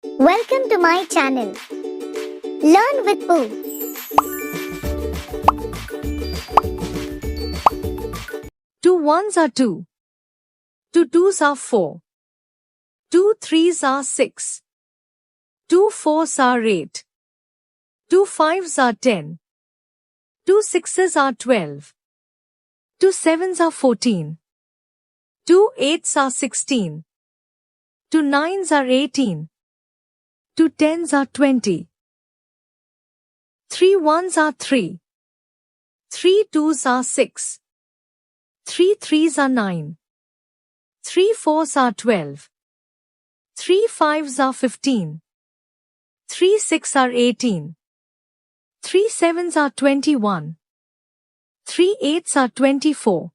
Welcome to my channel. Learn with Pooh. 2 ones are 2. 2 twos are 4. 2 threes are 6. 2 fours are 8. 2 fives are 10. 2 sixes are 12. 2 sevens are 14. 2 eights are 16. 2 nines are 18. 2 tens are 20. 3 ones are 3. 3 twos are 6. 3 threes are 9. 3 fours are 12. 3 fives are 15. 3 six are 18. 3 sevens are 21. 3 eights are 24.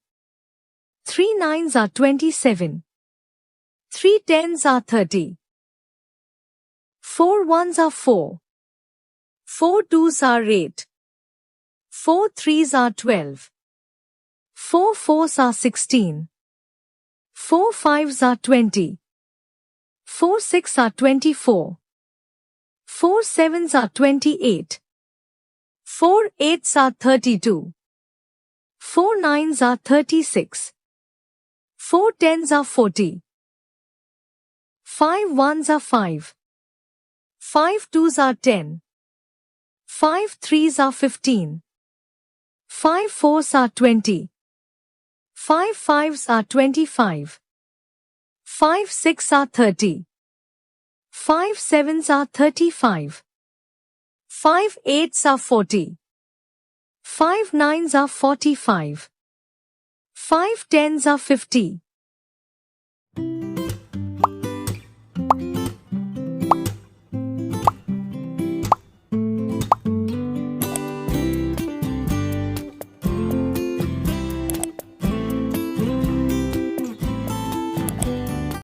3 nines are 27. 3 tens are 30. 4 ones are 4. 4 twos are 8. 4 threes are 12. 4 fours are 16. 4 fives are 20. 4 six are 24. 4 sevens are 28. 4 eights are 32. 4 nines are 36. 4 tens are 40. 5 ones are 5. 5 twos are 10. 5 threes are 15. 5 fours are 20. 5 fives are 25. 5 six are 30. 5 sevens are 35. 5 eights are 40. 5 nines are 45. 5 tens are 50.